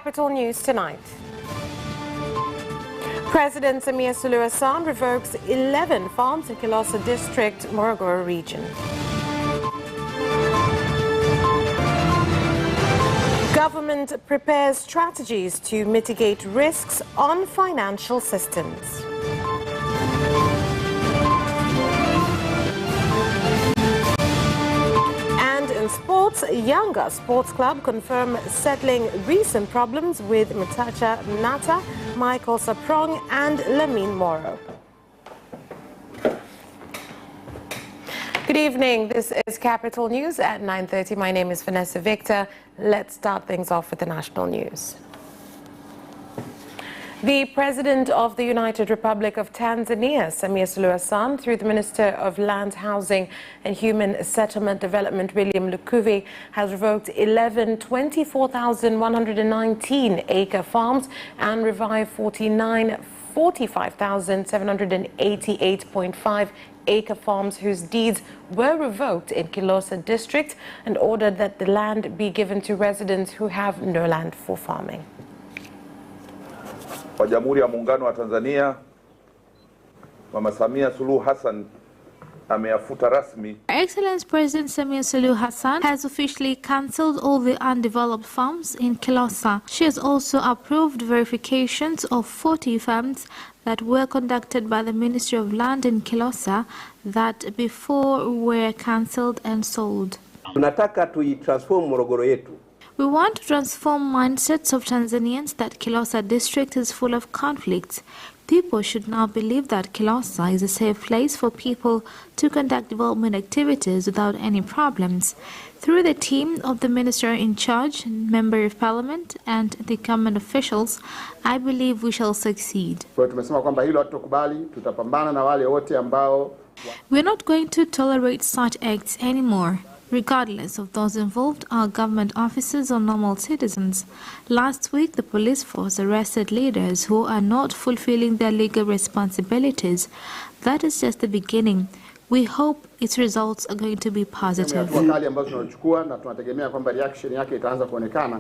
Capital News tonight. President Samia Suluhu Hassan revokes 11 farms in Kilosa District, Morogoro region. Government prepares strategies to mitigate risks on financial systems. And in sports, YANGA Sports Club confirm settling recent problems with Mutacha Mnata, Michael Saprong and Lamin Moro. Good evening. This is Capital News at 9:30. My name is Vanessa Victor. Let's start things off with the national news. The President of the United Republic of Tanzania, Samia Suluhu Hassan, through the Minister of Land, Housing and Human Settlement Development, William Lukuvi, has revoked 11 24,119-acre farms and revived 45,788.5 acre farms whose deeds were revoked in Kilosa district, and ordered that the land be given to residents who have no land for farming. Wa Jamhuri ya Muungano wa Tanzania, Mama Samia Suluhu Hassan ameyafuta rasmi. Excellence President Samia Suluhu Hassan has officially cancelled all the undeveloped farms in Kilosa. She has also approved verifications of 40 farms that were conducted by the Ministry of Land in Kilosa that before were cancelled and sold. Tunataka tuitransform Morogoro yetu. We want to transform mindsets of Tanzanians that Kilosa district is full of conflicts. People should now believe that Kilosa is a safe place for people to conduct development activities without any problems. Through the team of the minister in charge, member of parliament and the government officials, I believe we shall succeed. Kwa tumesema kwamba hilo hatutakubali, tutapambana na wale wote ambao. We're not going to tolerate such acts anymore. Regardless of those involved are government officers or normal citizens. Last week, the police force arrested leaders who are not fulfilling their legal responsibilities. That is just the beginning. We hope its results are going to be positive. Wakali ambazo tunachukua na tunategemea kwamba reaction yake itaanza kuonekana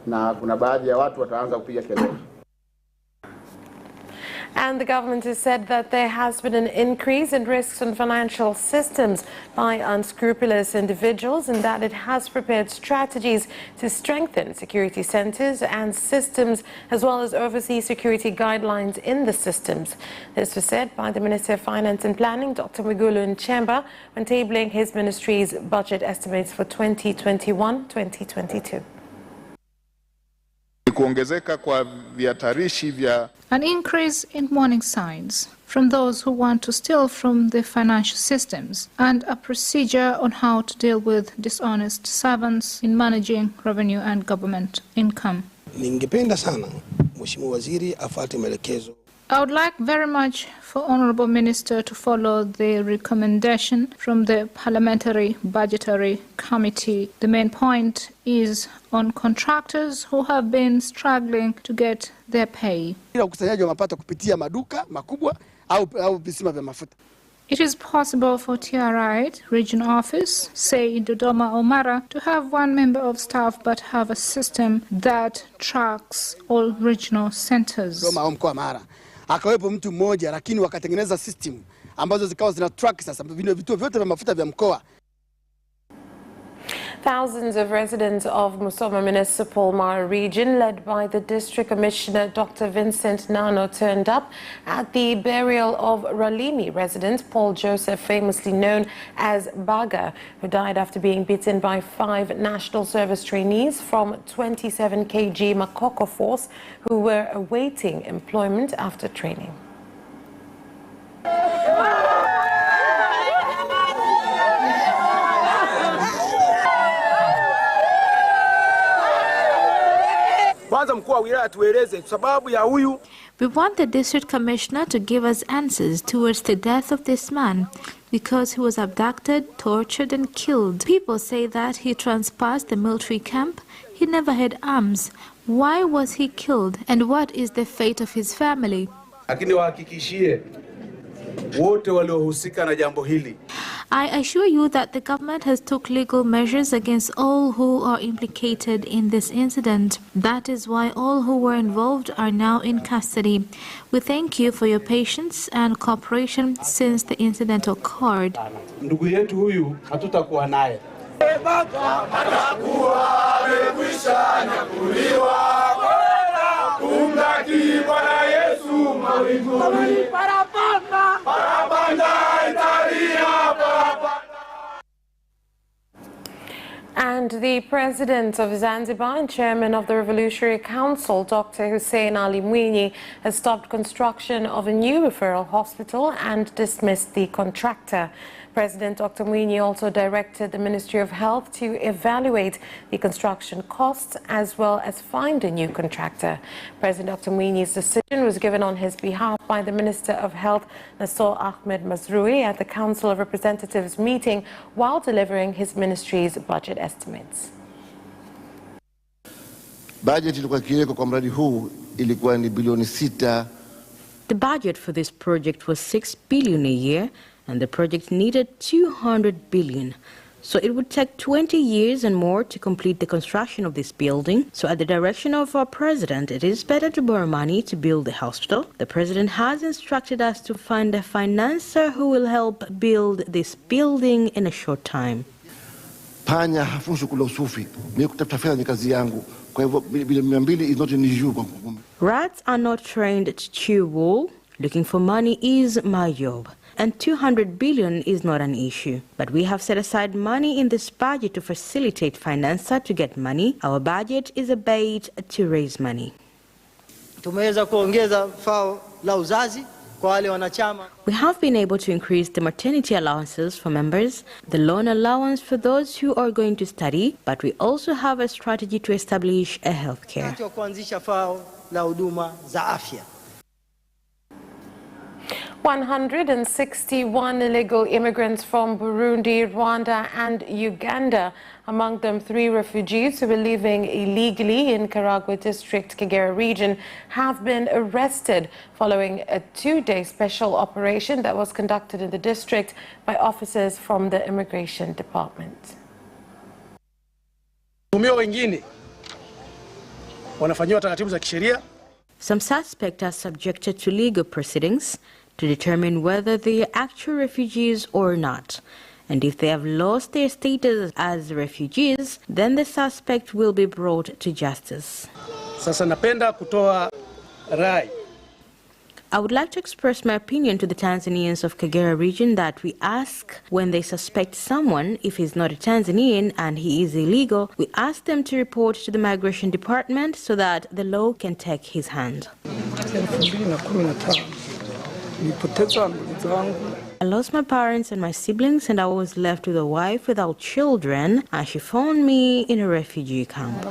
na kuna baadhi ya watu wataanza kupiga kelele. And the government has said that there has been an increase in risks on financial systems by unscrupulous individuals, and that it has prepared strategies to strengthen security centers and systems, as well as oversee security guidelines in the systems. This was said by the Minister of Finance and Planning, Dr. Mwigulu Nchemba, when tabling his ministry's budget estimates for 2021-2022. An increase in warning signs from those who want to steal from the financial systems, and a procedure on how to deal with dishonest servants in managing revenue and government income. Ningependa sana Mheshimiwa Waziri afuate maelekezo. I would like very much for Honorable Minister to follow the recommendation from the Parliamentary Budgetary Committee. The main point is on contractors who have been struggling to get their pay. It is possible for TRI, regional office, say in Dodoma or Mara, to have one member of staff but have a system that tracks all regional centers. Akawepo mtu mmoja lakini wakatengeneza system ambazo zikawa zina track sasa vituo vyote vya mafuta vya mkoa. Thousands of residents of Musoma Municipal Mara region, led by the District Commissioner Dr. Vincent Nano, turned up at the burial of Ralimi resident Paul Joseph, famously known as Baga, who died after being beaten by 5 National Service trainees from 27 kg Makoko Force who were awaiting employment after training. We want the district commissioner to give us answers towards the death of this man, because he was abducted, tortured and killed. People say that he trespassed the military camp. He never had arms. Why was he killed, and what is the fate of his family? Lakini wahakikishie wote waliohusika na jambo hili. I assure you that the government has took legal measures against all who are implicated in this incident. That is why all who were involved are now in custody. We thank you for your patience and cooperation since the incident occurred. Ndugu yetu huyu hatutakuwa naye. And the President of Zanzibar and Chairman of the Revolutionary Council, Dr. Hussein Ali Mwinyi, has stopped construction of a new referral hospital and dismissed the contractor. President Dr. Mwinyi also directed the Ministry of Health to evaluate the construction costs as well as find a new contractor. President Dr. Mwinyi's decision was given on his behalf by the Minister of Health, Nasser Ahmed Mazrui, at the Council of Representatives meeting while delivering his ministry's budget estimates. Budget ilikuwa kiweko kwa mradi huu ilikuwa ni bilioni 6. The budget for this project was 6 billion a year, and the project needed 200 billion. So it would take 20 years and more to complete the construction of this building. So at the direction of our president, it is better to borrow money to build the hospital. The president has instructed us to find a financier who will help build this building in a short time. Panya hafunshi kula usufi. Mimi kutafuta fedha ni kazi yangu. Kwa hivyo bilioni 200 is not an issue kwa mimi. Rats are not trained to chew wool. Looking for money is my job. And 200 billion is not an issue. But we have set aside money in this budget to facilitate financier to get money. Our budget is a bait to raise money. Tumeweza kuongeza fao la uzazi kwa wale wanachama. We have been able to increase the maternity allowances for members, the loan allowance for those who are going to study, but we also have a strategy to establish a healthcare. Kuanzisha fao la huduma za afya. 161 illegal immigrants from Burundi, Rwanda and Uganda, among them 3 refugees who were living illegally in Karagwe District, Kagera region, have been arrested following a 2-day special operation that was conducted in the district by officers from the Immigration Department. Wengine wanafanyiwa taratibu za kisheria. Some suspects are subjected to legal proceedings to determine whether they are actual refugees or not. And if they have lost their status as refugees, then the suspect will be brought to justice. Sasa napenda kutoa rai. I would like to express my opinion to the Tanzanians of Kagera region that we ask when they suspect someone, if he's not a Tanzanian and he is illegal, we ask them to report to the Migration Department so that the law can take his hand. I lost my parents and my siblings, and I was left with a wife without children, and she found me in a refugee camp.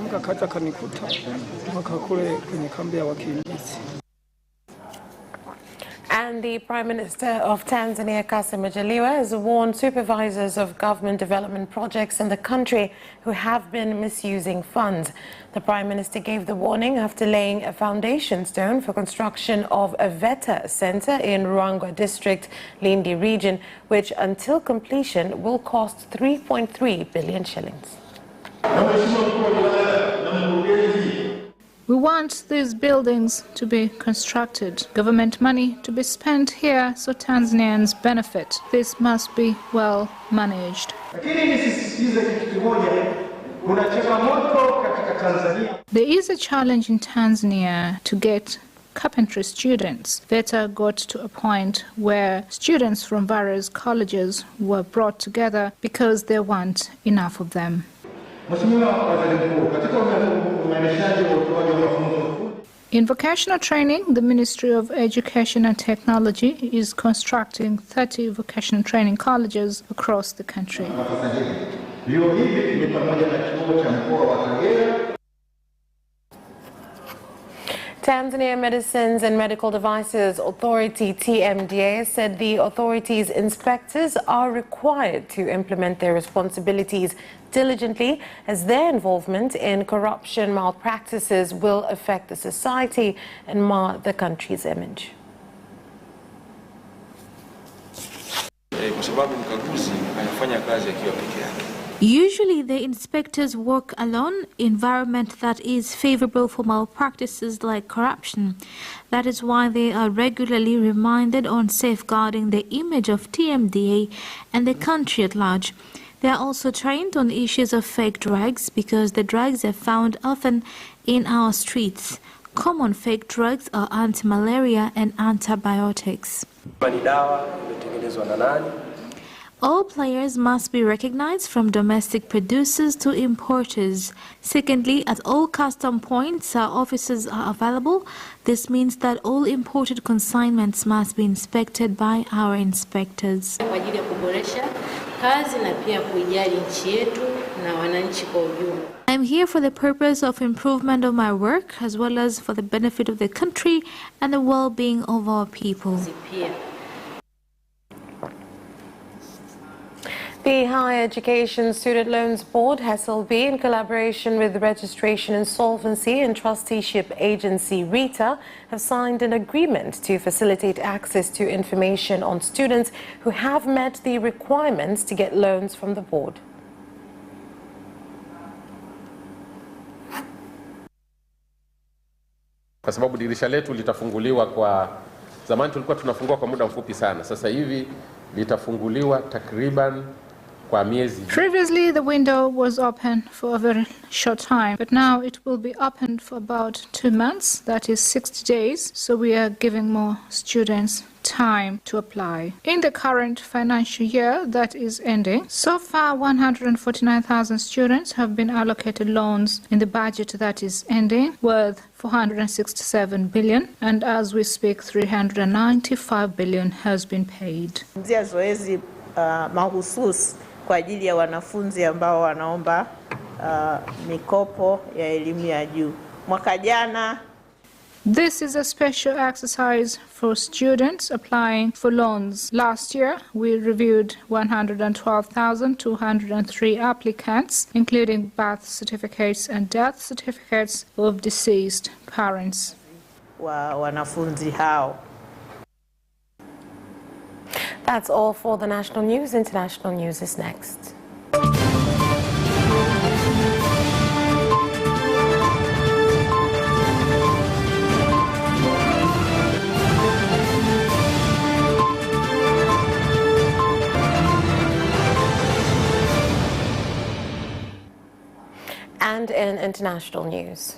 And the Prime Minister of Tanzania, Kassim Majaliwa, has warned supervisors of government development projects in the country who have been misusing funds. The Prime Minister gave the warning after laying a foundation stone for construction of a VETA center in Ruangwa District, Lindi region, which until completion will cost 3.3 billion shillings. We want these buildings to be constructed, government money to be spent here so Tanzanians benefit. This must be well managed. There is a challenge in Tanzania to get carpentry students. VETA got to a point where students from various colleges were brought together because there weren't enough of them. In vocational training, the Ministry of Education and Technology is constructing 30 vocational training colleges across the country. Tanzania Medicines and Medical Devices Authority, TMDA, said the authority's inspectors are required to implement their responsibilities diligently, as their involvement in corruption malpractices will affect the society and mar the country's image. sababu mkaguzi anafanya kazi akiwa peke yake. Usually the inspectors work alone, environment that is favorable for malpractices like corruption. That is why they are regularly reminded on safeguarding the image of TMDA and the country at large. They are also trained on issues of fake drugs because the drugs are found often in our streets. Common fake drugs are anti-malaria and antibiotics. All players must be recognized from domestic producers to importers. Secondly, at all custom points, our officers are available. This means that all imported consignments must be inspected by our inspectors. I'm here for the purpose of improvement of my work as well as for the benefit of the country and the well-being of our people. The Higher Education Student Loans Board, HESLB, in collaboration with the Registration Insolvency and Trusteeship Agency, RITA, have signed an agreement to facilitate access to information on students who have met the requirements to get loans from the board. Kwa sababu dirisha letu litafunguliwa kwa zamani tulikuwa tunafungua kwa muda mfupi sana. Sasa hivi litafunguliwa takriban kwa miezi. Previously, the window was open for a very short time, but now it will be open for about 2 months, that is 60 days, so we are giving more students time to apply. In the current financial year that is ending, so far 149,000 students have been allocated loans in the budget that is ending worth 467 billion, and as we speak 395 billion has been paid. Zoezi mahususi kwa ajili ya wanafunzi ambao wanaomba mikopo ya elimu ya juu. Mwaka jana This is a special exercise for students applying for loans. Last year, we reviewed 112,203 applicants, including birth certificates and death certificates of deceased parents. Wanafunzi hao. That's all for the national news. International news is next. And in international news,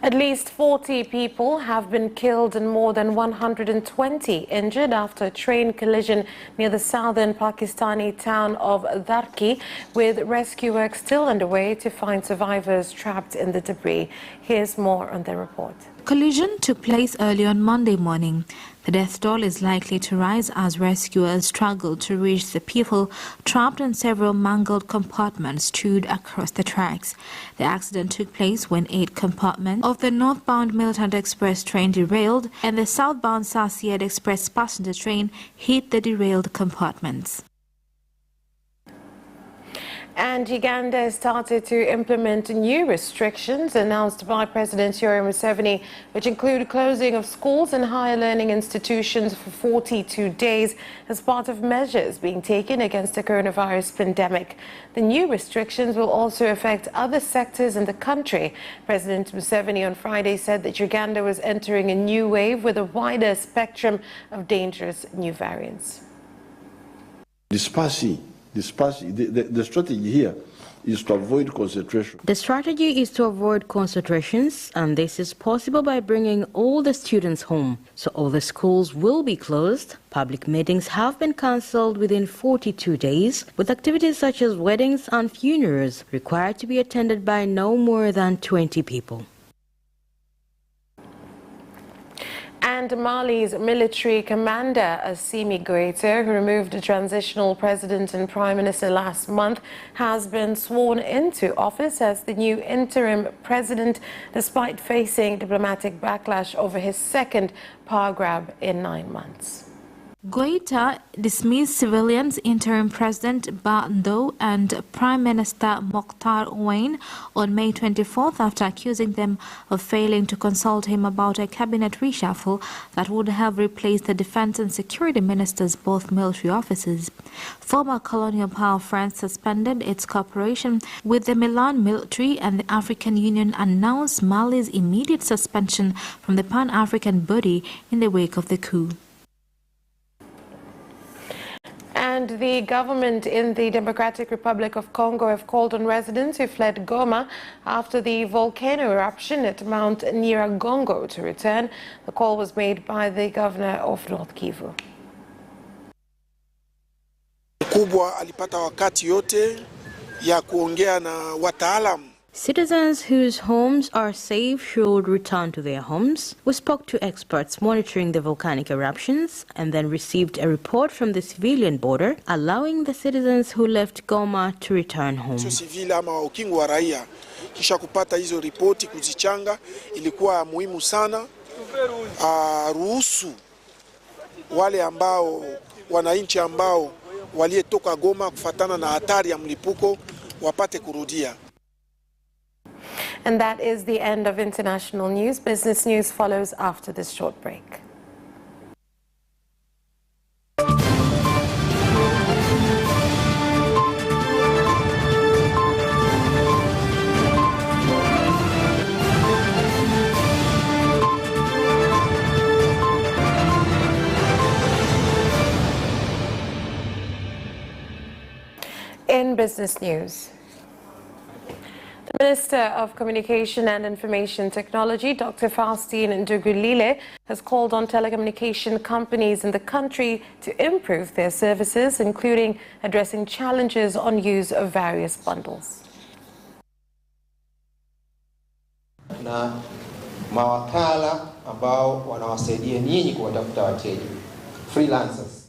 at least 40 people have been killed and more than 120 injured after a train collision near the southern Pakistani town of Darki, with rescue work still underway to find survivors trapped in the debris. Here's more on the report. Collision took place early on Monday morning. The death toll is likely to rise as rescuers struggle to reach the people trapped in several mangled compartments strewed across the tracks. The accident took place when 8 compartments of the northbound Militant Express train derailed and the southbound Sasiad Express passenger train hit the derailed compartments. And Uganda started to implement new restrictions announced by President Yoweri Museveni, which include closing of schools and higher learning institutions for 42 days as part of measures being taken against the coronavirus pandemic. The new restrictions will also affect other sectors in the country. President Museveni on Friday said that Uganda was entering a new wave with a wider spectrum of dangerous new variants. The strategy here is to avoid concentration. The strategy is to avoid concentrations, and this is possible by bringing all the students home. So all the schools will be closed. Public meetings have been cancelled within 42 days, with activities such as weddings and funerals required to be attended by no more than 20 people. And Mali's military commander, Assimi Goïta, who removed the transitional president and prime minister last month, has been sworn into office as the new interim president, despite facing diplomatic backlash over his second power grab in 9 months. Goita dismissed civilians, Interim President Bando and Prime Minister Mokhtar Owain on May 24th after accusing them of failing to consult him about a cabinet reshuffle that would have replaced the defense and security ministers, both military officers. Former colonial power France suspended its cooperation with the Milan military, and the African Union announced Mali's immediate suspension from the Pan-African body in the wake of the coup. And the government in the Democratic Republic of Congo have called on residents who fled Goma after the volcano eruption at Mount Nyiragongo to return. The call was made by the governor of North Kivu. Mkubwa alipata wakati yote ya kuongea na wataalamu. Citizens whose homes are safe should return to their homes. We spoke to experts monitoring the volcanic eruptions and then received a report from the civilian border allowing the citizens who left Goma to return home. Civil ama ukingo wa raia kisha kupata hizo ripoti kuzichanga ilikuwa muhimu sana. Ruhusu wale ambao wananchi ambao waliyetoka Goma kufatana na hatari ya mlipuko wapate kurudia. And that is the end of international news. Business news follows after this short break. In business news, the Minister of Communication and Information Technology, Dr. Faustine Ndugulile, has called on telecommunication companies in the country to improve their services, including addressing challenges on use of various bundles. Na mawakala ambao wanawasaidia nyinyi kuwatafuta wateja, freelancers.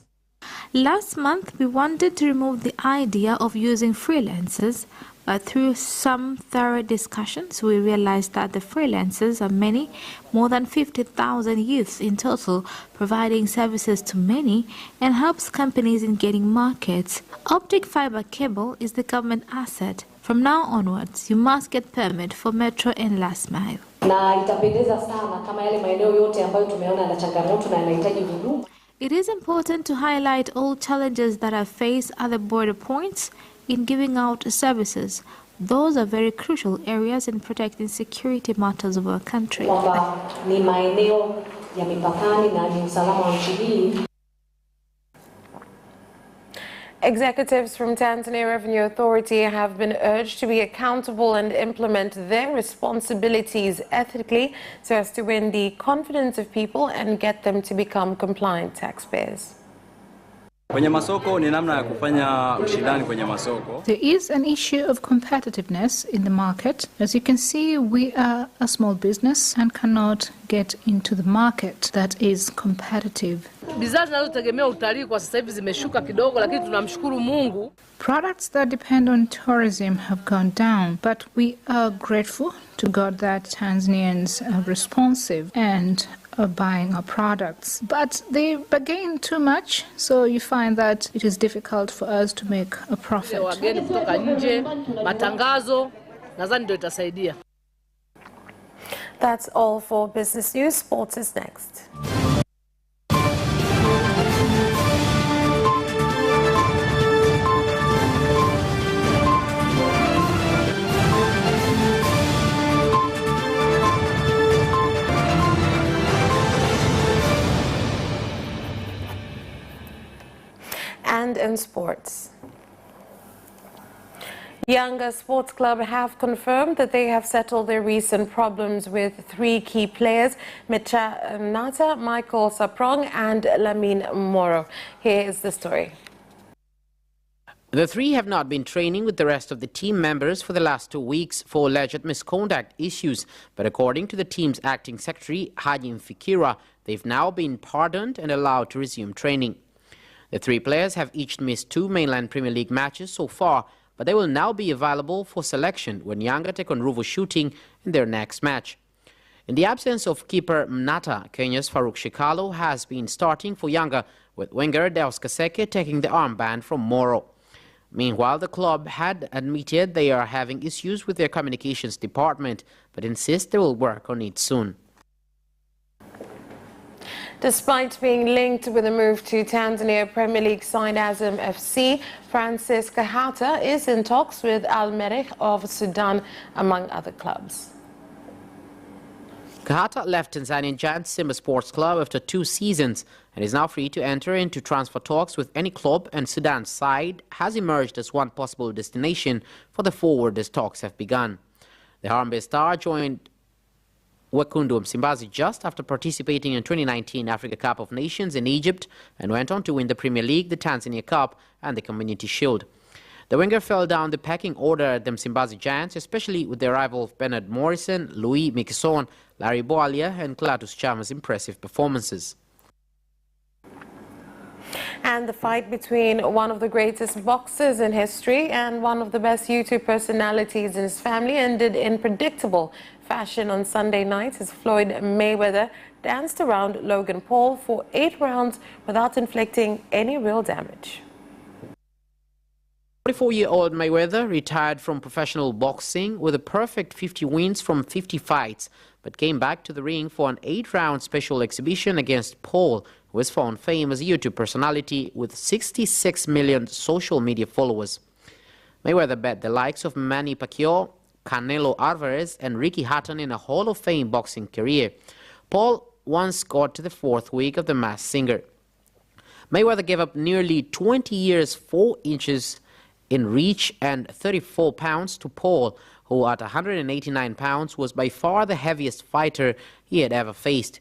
Last month, we wanted to remove the idea of using freelancers, but through some thorough discussions, we realized that the freelancers are many, more than 50,000 youths in total, providing services to many and helps companies in getting markets. Optic fiber cable is the government asset. From now onwards, you must get permit for metro and last mile. It is important to highlight all challenges that are faced at the border points in giving out services. Those are very crucial areas in protecting security matters of our country. Executives from Tanzania Revenue Authority have been urged to be accountable and implement their responsibilities ethically so as to win the confidence of people and get them to become compliant taxpayers. Kwenye masoko ni namna ya kufanya ushindani kwenye masoko. There is an issue of competitiveness in the market. As you can see, we are a small business and cannot get into the market that is competitive. Bidhaa zinazotegemea utalii kwa sasa hivi zimeshuka kidogo, lakini tunamshukuru Mungu. Products that depend on tourism have gone down, but we are grateful to God that Tanzanians are responsive and are buying our products. But they bargain too much, so you find that it is difficult for us to make a profit. Wageni kutoka nje, matangazo, nadhani ndio itasaidia. That's all for business news. Sports is next. And in sports, YANGA Sports Club have confirmed that they have settled their recent problems with three key players, Mecha Nata, Michael Saprong and Lamine Moro. Here is the story. The three have not been training with the rest of the team members for the last 2 weeks for alleged misconduct issues, but according to the team's acting secretary, Hajim Fikira, they've now been pardoned and allowed to resume training. The three players have each missed 2 mainland Premier League matches so far, but they will now be available for selection when YANGA take on Ruvu Shooting in their next match. In the absence of keeper Mnata, Kenya's Farouk Shikalo has been starting for Yanga, with winger Deuscaseke taking the armband from Moro. Meanwhile, the club had admitted they are having issues with their communications department, but insist they will work on it soon. Despite being linked with a move to Tanzania Premier League side Azam FC, Francis KAHATA is in talks with Al-Merrikh of Sudan, among other clubs. KAHATA left Tanzanian giant Simba Sports Club after 2 seasons and is now free to enter into transfer talks with any club, and Sudan's side has emerged as one possible destination for the forward as talks have begun. The Harambee Star joined Wekundu of Msimbazi just after participating in 2019 Africa Cup of Nations in Egypt and went on to win the Premier League, the Tanzania Cup and the Community Shield. The winger fell down the pecking order at the Msimbazi Giants, especially with the arrival of Bernard Morrison, Louis Mikison, Larry Boalia and Clatous Chama's impressive performances. And the fight between one of the greatest boxers in history and one of the best YouTube personalities in his family ended in predictable fashion on Sunday night as Floyd Mayweather danced around Logan Paul for 8 rounds without inflicting any real damage. 44-year-old Mayweather retired from professional boxing with a perfect 50 wins from 50 fights, but came back to the ring for an 8-round special exhibition against Paul, who has found fame as a YouTube personality with 66 million social media followers. Mayweather bet the likes of Manny Pacquiao, Canelo Alvarez and Ricky Hatton in a Hall of Fame boxing career. Paul once got to the 4th week of The Masked Singer. Mayweather gave up nearly 20 years 4 inches in reach and 34 pounds to Paul, who at 189 pounds was by far the heaviest fighter he had ever faced.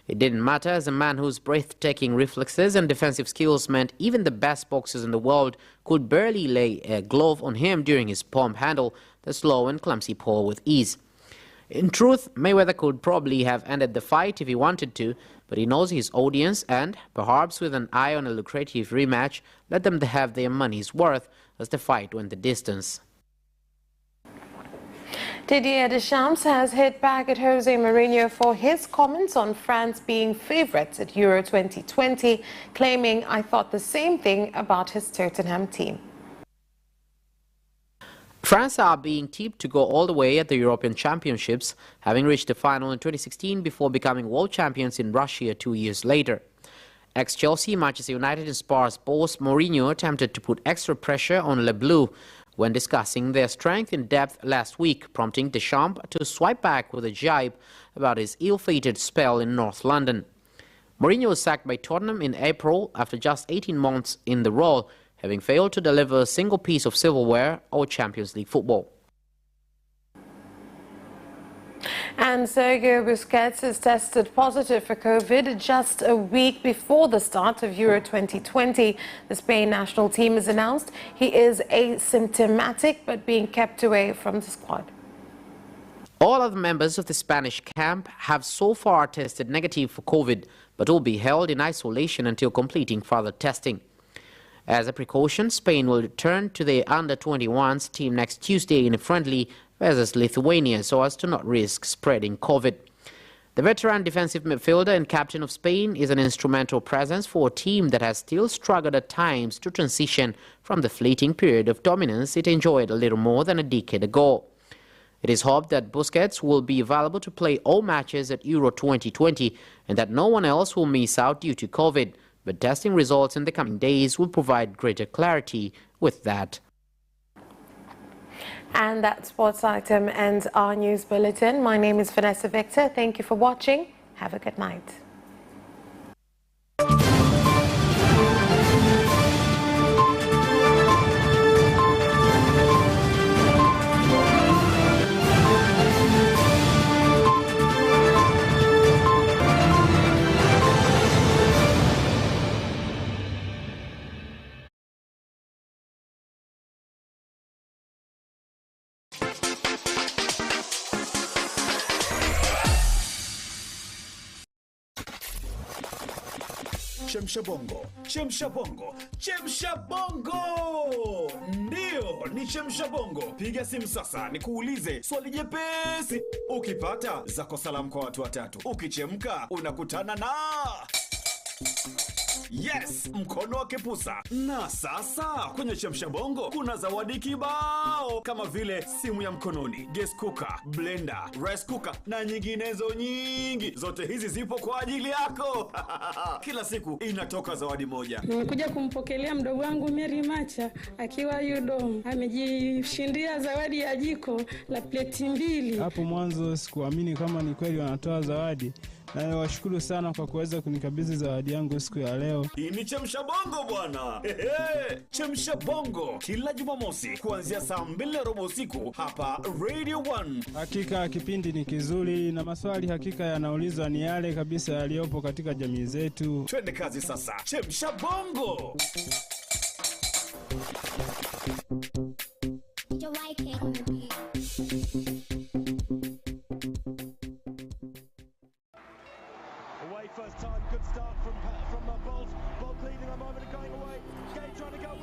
It didn't matter, as a man whose breathtaking reflexes and defensive skills meant even the best boxers in the world could barely lay a glove on him during his palm handle the slow and clumsy Paul with ease. In truth, Mayweather could probably have ended the fight if he wanted to, but he knows his audience and, perhaps with an eye on a lucrative rematch, let them have their money's worth as the fight went the distance. Didier Deschamps has hit back at Jose Mourinho for his comments on France being favourites at Euro 2020, claiming, "I thought the same thing about his Tottenham team." France are being tipped to go all the way at the European Championships, having reached the final in 2016 before becoming world champions in Russia 2 years later. Ex-Chelsea, Manchester United and Spurs boss Mourinho attempted to put extra pressure on Le Bleu when discussing their strength in depth last week, prompting Deschamps to swipe back with a jibe about his ill-fated spell in North London. Mourinho was sacked by Tottenham in April after just 18 months in the role, having failed to deliver a single piece of silverware or Champions League football. And Sergio Busquets is tested positive for COVID just a week before the start of Euro 2020. The Spain national team has announced he is asymptomatic but being kept away from the squad. All other members of the Spanish camp have so far tested negative for COVID, but will be held in isolation until completing further testing. As a precaution, Spain will return to the under-21s team next Tuesday in a friendly versus Lithuania so as to not risk spreading COVID. The veteran defensive midfielder and captain of Spain is an instrumental presence for a team that has still struggled at times to transition from the fleeting period of dominance it enjoyed a little more than a decade ago. It is hoped that Busquets will be available to play all matches at Euro 2020 and that no one else will miss out due to COVID, but testing results in the coming days will provide greater clarity with that. And that sports item ends our news bulletin. My name is Vanessa Victor. Thank you for watching. Have a good night. Chemsha bongo, chemsha bongo, chemsha bongo. Ndio, ni chemsha bongo. Piga simu sasa nikuulize swali jepesi. Ukipata zako salamu kwa watu watatu. Ukichemka unakutana na yes, mkono wa kipusa. Na sasa kwenye chemsha bongo kuna zawadi kibao kama vile simu ya mkononi, gas cooker, blender, rice cooker na nyinginezo nyingi. Zote hizi zipo kwa ajili yako. Kila siku inatoka zawadi moja. Nimekuja kumpokelea mdogo wangu Mary Macha akiwa Yudom. Amejishindia zawadi ya jiko la pleti 2. Hapo mwanzo sikuamini kama ni kweli wanatoa zawadi. Na washukuru sana kwa kuweza kunikabidhi zawadi yangu siku ya leo. Hii ni chemsha bongo bwana. Chemsha bongo kila Jumamosi kuanzia saa 2:15 usiku hapa Radio 1. Hakika kipindi ni kizuri na maswali hakika yanaulizwa ni yale kabisa yaliyopo katika jamii zetu. Twende kazi sasa. Chemsha bongo.